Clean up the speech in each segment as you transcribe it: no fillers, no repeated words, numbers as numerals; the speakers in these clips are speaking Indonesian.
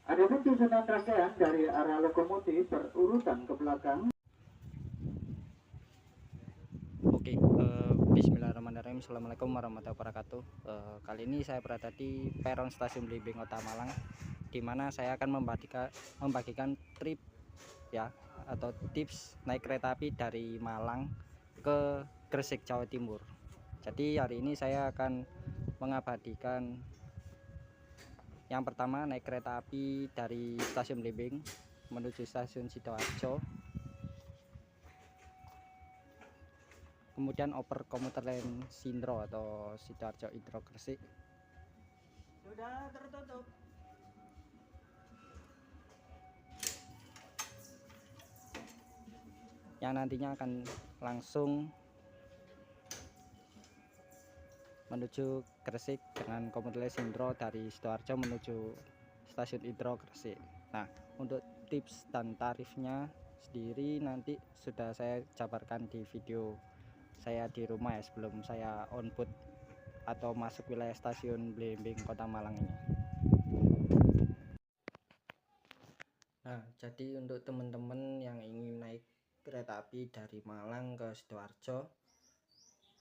Adapun susunan rangkaian dari arah lokomotif berurutan ke belakang. Oke, bismillahirrahmanirrahim. Assalamualaikum warahmatullahi wabarakatuh. Kali ini saya berada di peron stasiun Blimbing Kota Malang, di mana saya akan membagikan trip ya atau tips naik kereta api dari Malang ke Gresik, Jawa Timur. Jadi hari ini saya akan mengabadikan yang pertama naik kereta api dari stasiun Blimbing menuju stasiun Sidoarjo, kemudian oper komuter lain Sindro atau Sidoarjo Intro Gresik. Sudah tertutup. Yang nantinya akan langsung menuju Gresik dengan komuter lain Sindro dari Sidoarjo menuju stasiun Intro Gresik. Nah, untuk tips dan tarifnya sendiri nanti sudah saya jabarkan di video saya di rumah ya, sebelum saya on board atau masuk wilayah stasiun Blimbing Kota Malang ini. Nah, jadi untuk teman-teman yang ingin naik kereta api dari Malang ke Sidoarjo,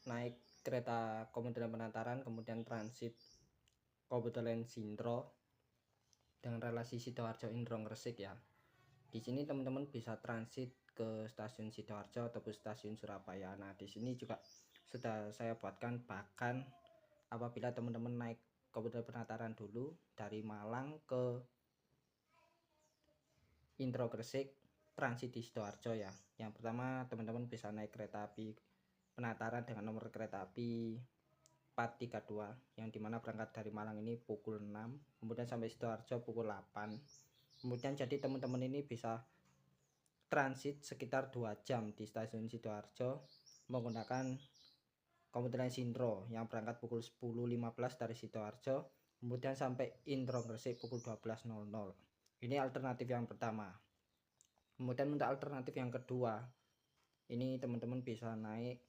naik kereta komuter penantaran kemudian transit komuter lain Sindro dengan relasi Sidoarjo Indrong Gresik ya. Di sini teman-teman bisa transit ke stasiun Sidoarjo ataupun stasiun Surabaya. Nah, di sini juga sudah saya buatkan, bahkan apabila teman-teman naik komuter penantaran dulu dari Malang ke Intro Gresik transit di Sidoarjo ya. Yang pertama teman-teman bisa naik kereta api penantaran dengan nomor kereta api 432 yang dimana berangkat dari Malang ini pukul 6 kemudian sampai Sidoarjo pukul 8. Kemudian jadi teman-teman ini bisa transit sekitar 2 jam di stasiun Sidoarjo menggunakan komuter lain Sindro yang berangkat pukul 10.15 dari Sidoarjo kemudian sampai Intro Gresik pukul 12.00. Ini alternatif yang pertama. Kemudian untuk alternatif yang kedua, ini teman-teman bisa naik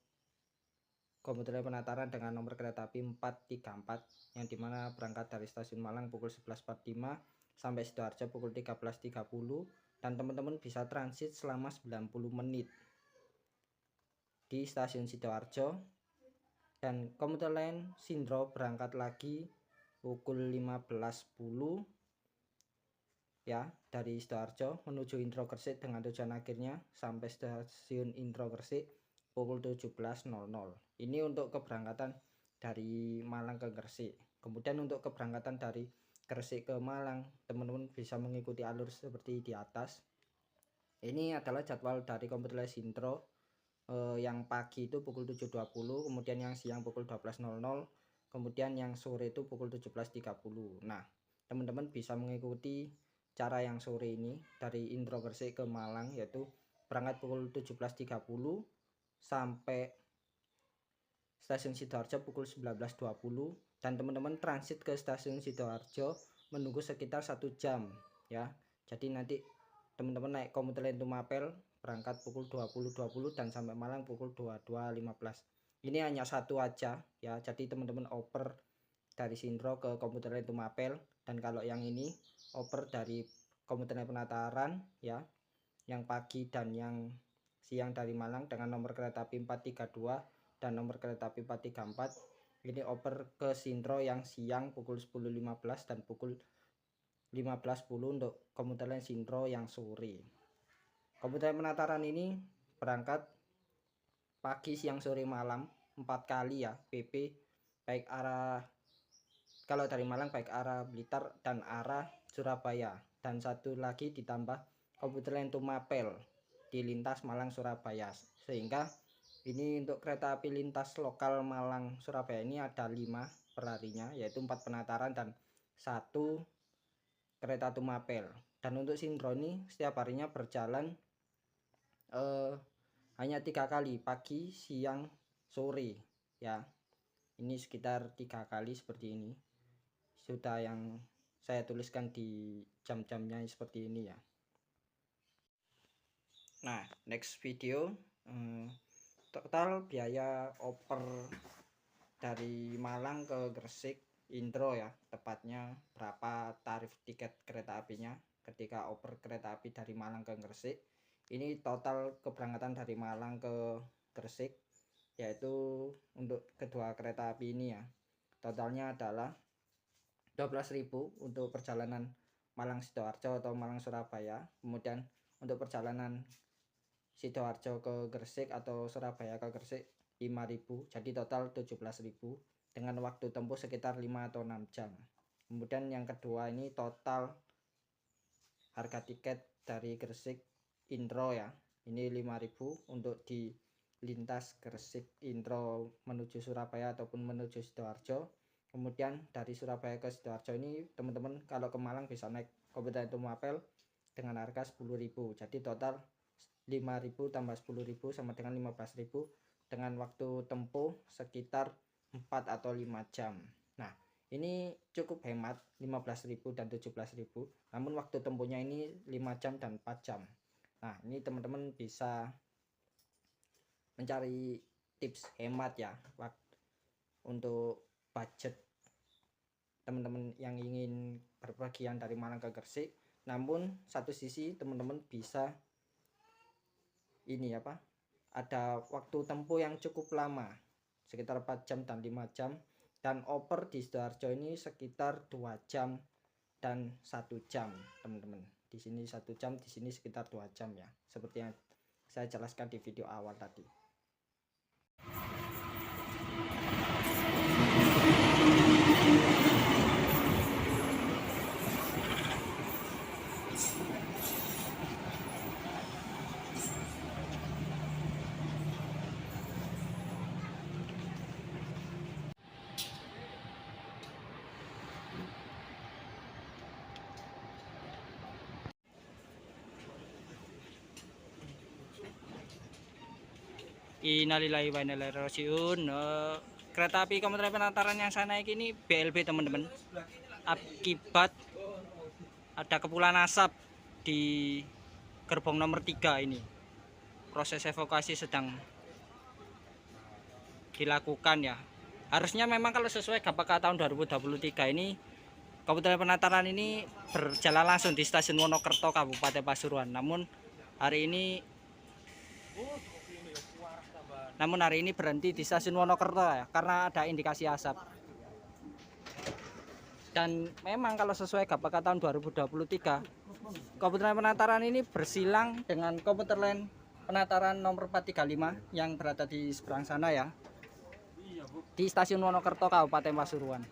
komuter lain penantaran dengan nomor kereta api 434 yang dimana berangkat dari stasiun Malang pukul 11.45 sampai Sidoarjo pukul 13.30 dan teman-teman bisa transit selama 90 menit di stasiun Sidoarjo. Dan komuter lain Sindro berangkat lagi pukul 15.10 ya dari Sidoarjo menuju Intro Gresik dengan tujuan akhirnya sampai stasiun Intro Gresik pukul 17.00. Ini untuk keberangkatan dari Malang ke Gresik. Kemudian untuk keberangkatan dari Gresik ke Malang, teman-teman bisa mengikuti alur seperti di atas. Ini adalah jadwal dari komuter lain Sindro. Yang pagi itu pukul 7.20, kemudian yang siang pukul 12.00, kemudian yang sore itu pukul 17.30. Nah, teman-teman bisa mengikuti cara yang sore ini dari Intro Gresik ke Malang, yaitu berangkat pukul 17.30 sampai stasiun Sidoarjo pukul 19.20 dan teman-teman transit ke stasiun Sidoarjo menunggu sekitar 1 jam ya. Jadi nanti teman-teman naik komuter lain Tumapel berangkat pukul 20.20 dan sampai Malang pukul 22.15. Ini hanya satu aja ya, jadi teman-teman oper dari Sindro ke komuter lain Tumapel, dan kalau yang ini oper dari komuter lain penataran ya, yang pagi dan yang siang dari Malang dengan nomor kereta api 432 dan nomor kereta api 434. Ini oper ke Sindro yang siang pukul 10.15 dan pukul 15.10 untuk komuter lain Sindro yang sore. Komuter lain penataran ini berangkat pagi, siang, sore, malam 4 kali ya PP, baik arah kalau dari Malang baik arah Blitar dan arah Surabaya, dan satu lagi ditambah komuter lain Tumapel di lintas Malang Surabaya, sehingga ini untuk kereta api lintas lokal Malang Surabaya ini ada 5 perharinya, yaitu 4 penataran dan 1 kereta Tumapel. Dan untuk Sindro ini setiap harinya berjalan hanya 3 kali, pagi, siang, sore ya. Ini sekitar 3 kali seperti ini. Sudah yang saya tuliskan di jam-jamnya seperti ini ya. Nah, next video total biaya oper dari Malang ke Gresik intro ya, tepatnya berapa tarif tiket kereta apinya ketika oper kereta api dari Malang ke Gresik. Ini total keberangkatan dari Malang ke Gresik, yaitu untuk kedua kereta api ini ya, totalnya adalah 12.000 untuk perjalanan Malang Sidoarjo atau Malang Surabaya. Kemudian untuk perjalanan Sidoarjo ke Gresik atau Surabaya ke Gresik 5.000, jadi total 17.000 dengan waktu tempuh sekitar 5 atau 6 jam. Kemudian yang kedua ini total harga tiket dari Gresik intro ya, ini 5.000 untuk di lintas Gresik intro menuju Surabaya ataupun menuju Sidoarjo. Kemudian dari Surabaya ke Sidoarjo ini teman-teman kalau ke Malang bisa naik komuter Tumapel dengan harga 10.000, jadi total 5.000 tambah 10.000 sama dengan 15.000 dengan waktu tempuh sekitar 4 atau 5 jam. Nah, ini cukup hemat 15.000 dan 17.000, namun waktu tempuhnya ini 5 jam dan 4 jam. Nah, ini teman-teman bisa mencari tips hemat ya untuk budget teman-teman yang ingin berpergian dari Malang ke Gresik. Namun satu sisi teman-teman bisa ini apa, ada waktu tempuh yang cukup lama sekitar 4 jam dan 5 jam, dan oper di Sidoarjo ini sekitar 2 jam dan 1 jam teman-teman. Di sini 1 jam, di sini sekitar 2 jam ya, seperti yang saya jelaskan di video awal tadi. Innalillahi wa inna ilaihi raji'un. Kereta api komuter penataran yang saya naik ini BLB teman-teman, akibat ada kepulan asap di gerbong nomor 3 ini. Proses evakuasi sedang dilakukan ya. Harusnya memang kalau sesuai KPK tahun 2023 ini komuter penataran ini berjalan langsung di stasiun Wonokerto Kabupaten Pasuruan. Namun hari ini berhenti di stasiun Wonokerto ya, karena ada indikasi asap. Dan memang kalau sesuai KPK tahun 2023, komuter penataran ini bersilang dengan komuter lain penataran nomor 435 yang berada di seberang sana ya, di stasiun Wonokerto Kabupaten Pasuruan.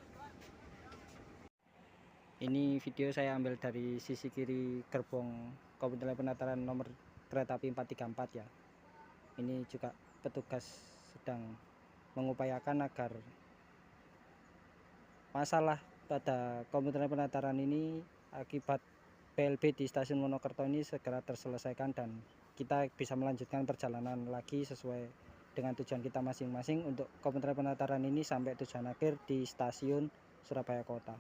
Ini video saya ambil dari sisi kiri gerbong komuter penataran nomor kereta api 434 ya. Ini juga petugas sedang mengupayakan agar masalah pada komuter penataran ini akibat PLB di stasiun Wonokerto ini segera terselesaikan dan kita bisa melanjutkan perjalanan lagi sesuai dengan tujuan kita masing-masing untuk komuter penataran ini sampai tujuan akhir di stasiun Surabaya Kota.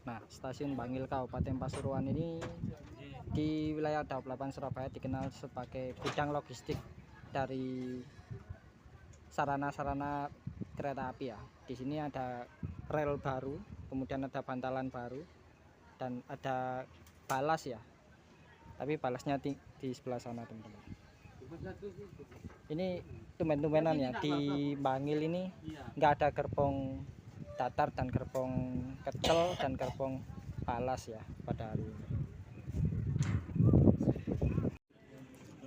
Nah, stasiun Bangil Kabupaten Pasuruan ini di wilayah Daop 8 Surabaya dikenal sebagai gudang logistik dari sarana-sarana kereta api ya. Di sini ada rel baru, kemudian ada bantalan baru, dan ada balas ya. Tapi balasnya di sebelah sana teman-teman. Ini tumben-tumbenan ya, di Bangil ini nggak ada gerbong datar dan gerbong kecil dan gerbong balas ya pada hari ini.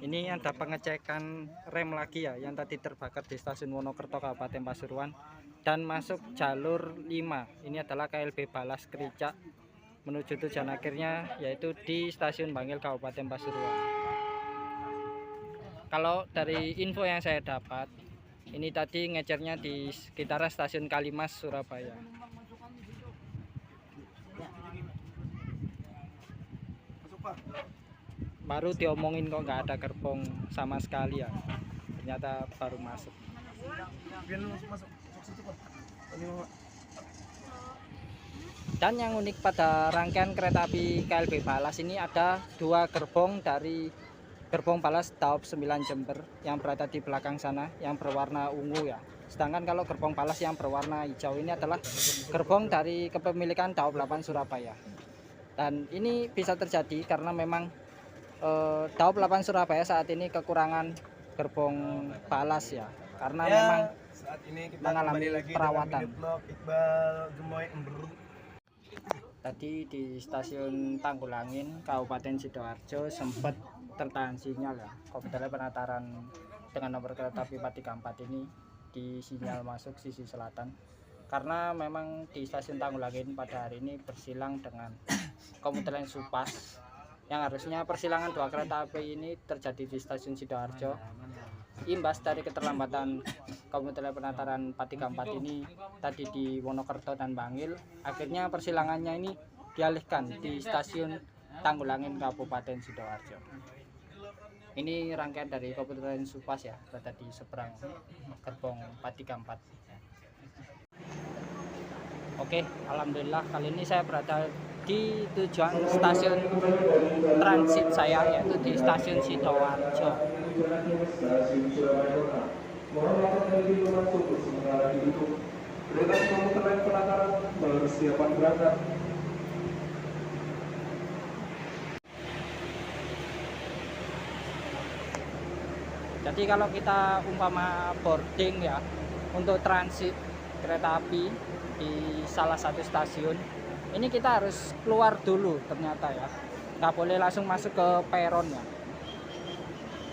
Ini ada pengecekan rem lagi ya, yang tadi terbakar di stasiun Wonokerto Kabupaten Pasuruan dan masuk jalur 5. Ini adalah KLB Balas Kericak menuju tujuan akhirnya yaitu di stasiun Bangil Kabupaten Pasuruan. Kalau dari info yang saya dapat, ini tadi ngecernya di sekitar stasiun Kalimas Surabaya. Baru diomongin kok nggak ada gerbong sama sekali ya, ternyata baru masuk. Dan yang unik pada rangkaian kereta api KLB Balas ini ada 2 gerbong dari gerbong Balas Daop 9 Jember yang berada di belakang sana yang berwarna ungu ya. Sedangkan kalau gerbong Balas yang berwarna hijau ini adalah gerbong dari kepemilikan Daop 8 Surabaya. Dan ini bisa terjadi karena memang Daop 8 Surabaya saat ini kekurangan gerbong Balas ya. Karena memang saat ini kita mengalami lagi perawatan. Iqbal Gemoy Ember. Tadi di stasiun Tanggulangin Kabupaten Sidoarjo sempat tertahan sinyal ya. Komputer penataran dengan nomor kereta api 434 ini di sinyal masuk sisi selatan karena memang di stasiun Tanggulangin pada hari ini bersilang dengan komuter lain Supas yang harusnya persilangan 2 kereta api ini terjadi di stasiun Sidoarjo. Imbas dari keterlambatan komuter penataran 434 ini tadi di Wonokerto dan Bangil, akhirnya persilangannya ini dialihkan di stasiun Tanggulangin Kabupaten Sidoarjo. Ini rangkaian dari komuter Supas ya, berada di seberang gerbong 434. Oke, alhamdulillah kali ini saya berada di tujuan stasiun transit saya, yaitu di stasiun Sidoarjo. Stasiun Surabaya Kota. Mohon maaf dari masuk sementara ditutup. Kereta komuter lain penataran persiapan berangkat. Jadi kalau kita umpama boarding ya untuk transit kereta api di salah satu stasiun, ini kita harus keluar dulu ternyata ya, nggak boleh langsung masuk ke peron ya.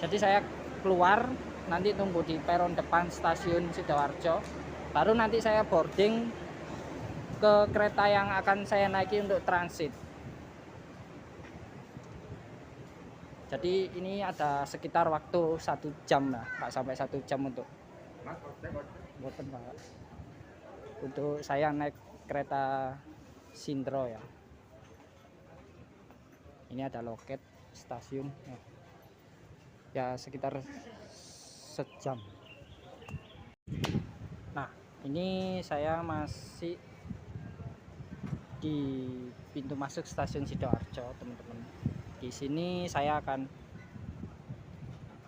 Jadi saya keluar, nanti tunggu di peron depan stasiun Sidoarjo, baru nanti saya boarding ke kereta yang akan saya naiki untuk transit. Jadi ini ada sekitar waktu 1 jam lah, nggak sampai 1 jam untuk saya naik kereta Sindro ya. Ini ada loket stasiun ya sekitar sejam. Nah, ini saya masih di pintu masuk stasiun Sidoarjo, teman-teman. Di sini saya akan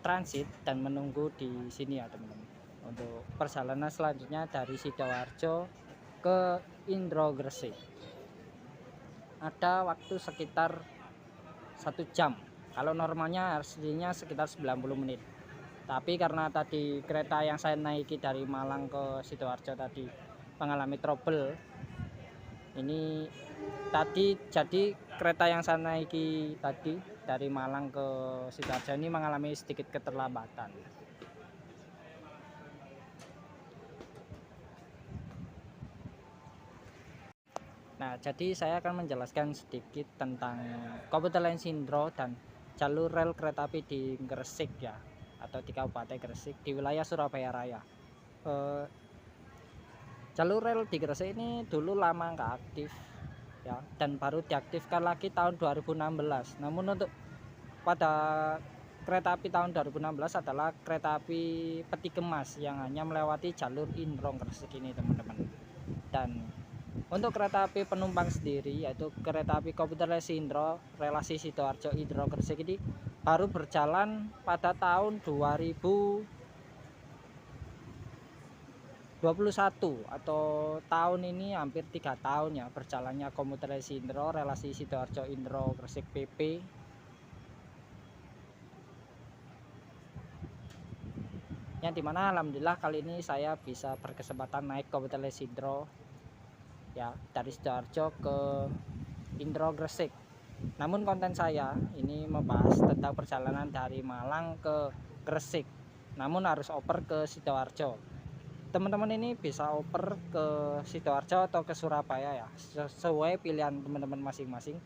transit dan menunggu di sini ya, teman-teman. Untuk perjalanan selanjutnya dari Sidoarjo ke Indro Gresik. Ada waktu sekitar 1 jam. Kalau normalnya aslinya sekitar 90 menit. Tapi karena tadi kereta yang saya naiki dari Malang ke Sidoarjo tadi mengalami trouble. Ini tadi jadi kereta yang saya naiki tadi dari Malang ke Sidoarjo ini mengalami sedikit keterlambatan. Nah, jadi saya akan menjelaskan sedikit tentang komuter lain Sindro dan jalur rel kereta api di Gresik ya, atau di Kabupaten Gresik di wilayah Surabaya Raya. Jalur rel di Gresik ini dulu lama nggak aktif ya, dan baru diaktifkan lagi tahun 2016. Namun untuk pada kereta api tahun 2016 adalah kereta api peti kemas yang hanya melewati jalur Indro Gresik ini, teman-teman. Dan untuk kereta api penumpang sendiri, yaitu kereta api komuter lain Sindro relasi Sidoarjo Indro Gresik ini baru berjalan pada tahun 2021 atau tahun ini hampir 3 tahun ya berjalannya komuter lain Sindro relasi Sidoarjo Indro Gresik PP. Yang dimana alhamdulillah kali ini saya bisa berkesempatan naik komuter lain Sindro ya dari Sidoarjo ke Indro Gresik. Namun konten saya ini membahas tentang perjalanan dari Malang ke Gresik, namun harus oper ke Sidoarjo. Teman-teman ini bisa oper ke Sidoarjo atau ke Surabaya ya, sesuai pilihan teman-teman masing-masing.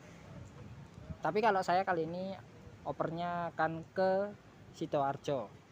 Tapi kalau saya kali ini opernya akan ke Sidoarjo.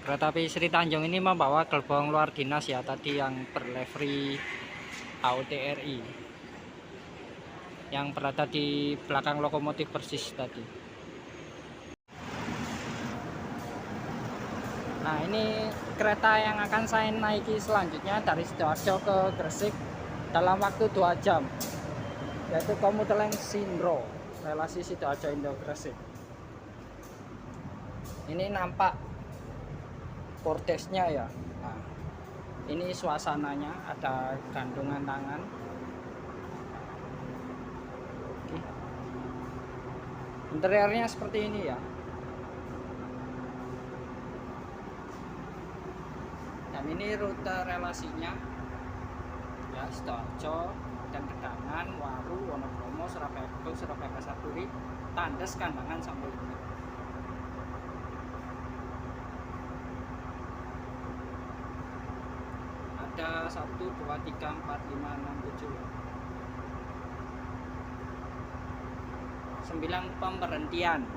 Kereta api Sri Tanjung ini membawa gerbong luar dinas ya, tadi yang berlivery AUTRI yang berada di belakang lokomotif persis tadi. Nah, ini kereta yang akan saya naiki selanjutnya dari Sidoarjo ke Gresik dalam waktu 2 jam, yaitu komuter lain Sindro, relasi Sidoarjo Indo Gresik. Ini nampak bordesnya ya. Nah, ini suasananya, ada gantungan tangan. Oke. Interiornya seperti ini ya. Dan ini rute relasinya ya, Sidoarjo dan Gedangan, Waru, Wonokromo, Surabaya Kudus, Surabaya Pasar-Turi, Tandes, Kandangan sampai ini. Ada 1, 2, 3, 4, 5, 6, 7, 9 pemberhentian.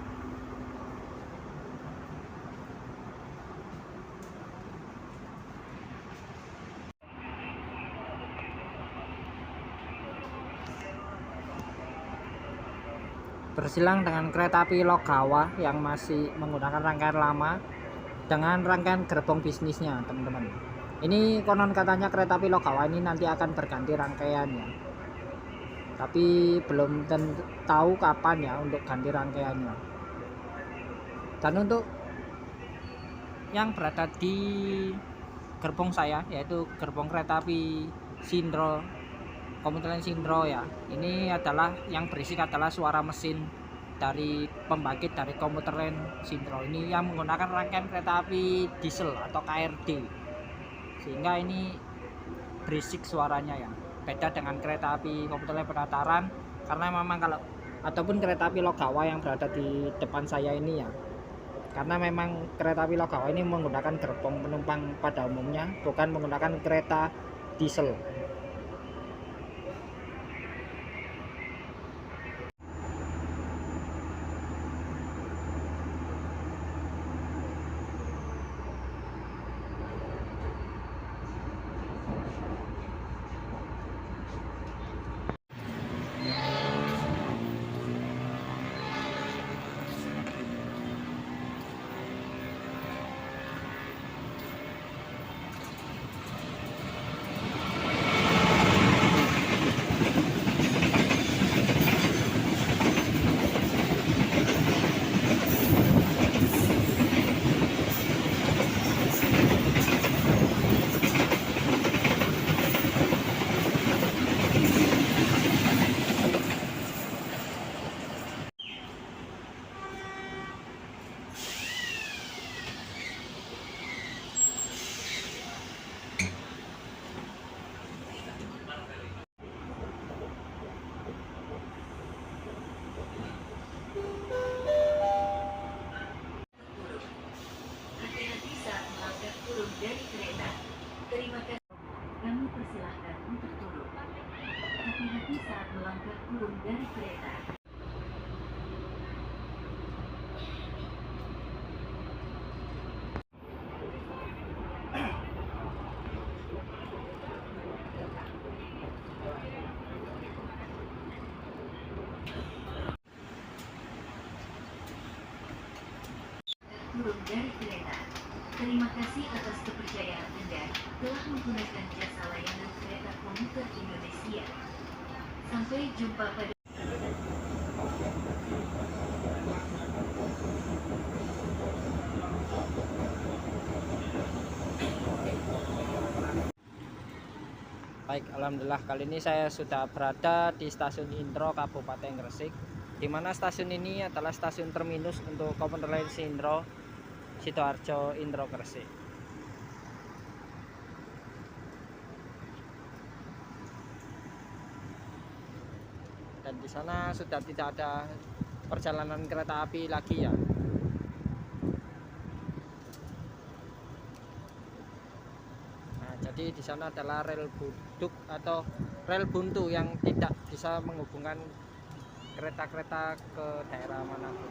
Bersilang dengan kereta api Logawa yang masih menggunakan rangkaian lama dengan rangkaian gerbong bisnisnya, teman-teman. Ini konon katanya kereta api Logawa ini nanti akan berganti rangkaiannya, tapi belum tahu kapan ya untuk ganti rangkaiannya. Dan untuk yang berada di gerbong saya, yaitu gerbong kereta api Sindro, komuter lain Sindro ya, ini adalah yang berisik adalah suara mesin dari pembangkit dari komuter lain Sindro ini yang menggunakan rangkaian kereta api diesel atau KRD, sehingga ini berisik suaranya ya, beda dengan kereta api komuter lain Penataran. Karena memang kalau ataupun kereta api Logawa yang berada di depan saya ini ya, karena memang kereta api Logawa ini menggunakan gerbong penumpang pada umumnya, bukan menggunakan kereta diesel. Dari kereta. Terima kasih. Kami persilahkan untuk turun. Hati-hati saat melangkah turun dari kereta. Turun dari kereta. Terima kasih atas kepercayaan Anda telah menggunakan jasa layanan kereta komuter Indonesia. Sampai jumpa pada Baik, alhamdulillah kali ini saya sudah berada di stasiun Intro Kabupaten Gresik, di mana stasiun ini adalah stasiun terminus untuk komuter lain Sindro Sidoarjo Intro Gresik. Dan di sana sudah tidak ada perjalanan kereta api lagi ya. Nah, jadi di sana adalah rel buduk atau rel buntu yang tidak bisa menghubungkan kereta-kereta ke daerah manapun.